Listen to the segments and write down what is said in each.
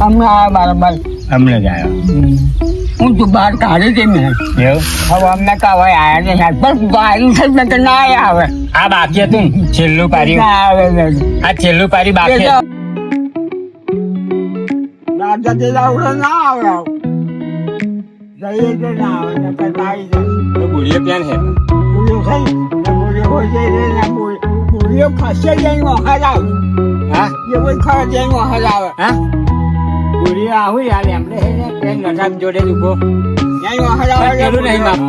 અમે આવ્યા બરાબર અમને જ આવ્યો હું તું બહાર કાઢી દે મેં એવું હવે અમને કાંઈ આવ્યા નહીં સાહેબ બસ ગાડી થઈ ને તો ના આવે આ બાકી હતું ને, છેલ્લું પારી ના આવે નહીં આ છેલ્લું પારી બાકી રાજા તે આવડે ના આવે જઈએ કે ના આવે ને કઈ આવી જાય બુઢીએ પ્યાન હે પૂરીઓ ખાઈ ને પૂરીઓ હોય જાય ને પૂરીઓ ખસે જઈને વખત આવે હા એ કોઈ ખરા જઈને વખત આવે હા બુઢીએ આવું યાર એમને હે ને પેન નઠાક જોડે જ ઉભો જઈને વખત આવે પેલું નહીં બાપ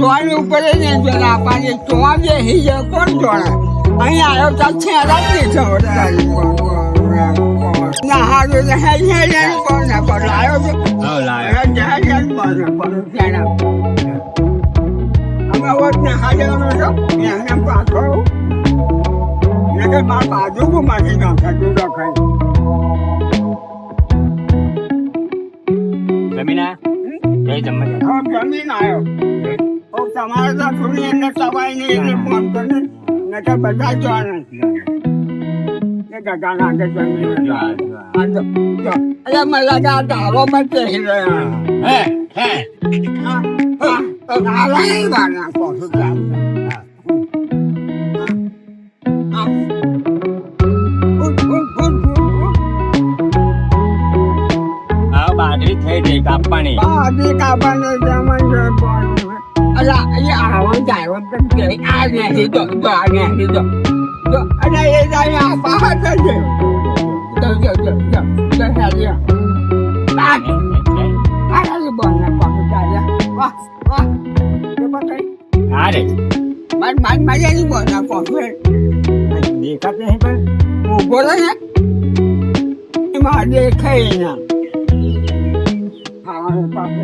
રોડ ઉપર ને પેલા પાણી ચોવા જે હી કોણ જોડે અહીં આવ્યો તો છે રાત્રિ છો ના હારું ને હે હે ને કોણ ના પર લાયો તો હા લાયો જહાજ પર ત્યાં અમે વોટ ને હાજરનો છો એને પાછો નકર માર બાજુ કો મારી નાખા દૂધો ખાઈ જમીના જય જમવા હા જમીન આવ્યો ઓ તમારે તો થોડી એને સવાઈ નહીં એને ફોન કરીને નકર બધા જવાના એ ગગાના કે જમીન અરે મને લાગા ધારો માં ચહી રહ્યા હે હે નારાયણ બાના કોશું આ બાજરી થઈ ગઈ કાપવાની બાદી કાપાને જમણ અલા એ આવો જાય પણ કે આ નહીં તો આ નહીં તો અને એ જાય આ બહાર જશે તો હેરિયા આ બોલના કોશું જાય વાહ વાહ એ બતાઈ અરે મારી નહીં બોલના કોશું દેખાત નહીં પણ ઉભો રહે ને એમાં દેખાય ના ખાવાનું પાસે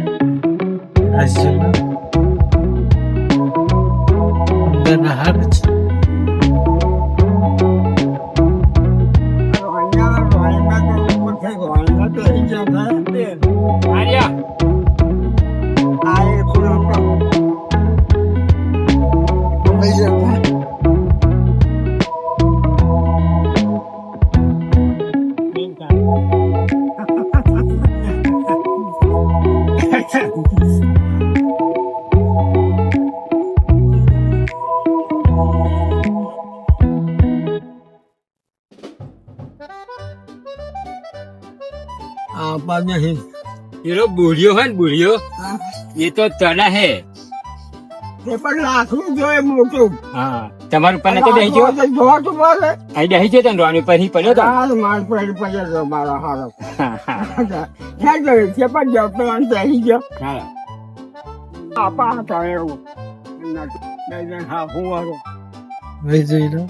આર્યા હીરો બુઢિયો હોય ને બુઢિયો એ તો તણા હે પણ લાખનું જોઈએ મોટું હા તમારું ઉપર નતો બેસી ગયો જોવાતું બોલે અહીં બેસી ગયો તને રોની પર પડ્યો તો માર પર પડ્યો મારો હારો ક્યાં જોયું છે પણ જતો બેસી ગયો હા આપા હતા એવું હા હું વાળો લઈ જઈ લો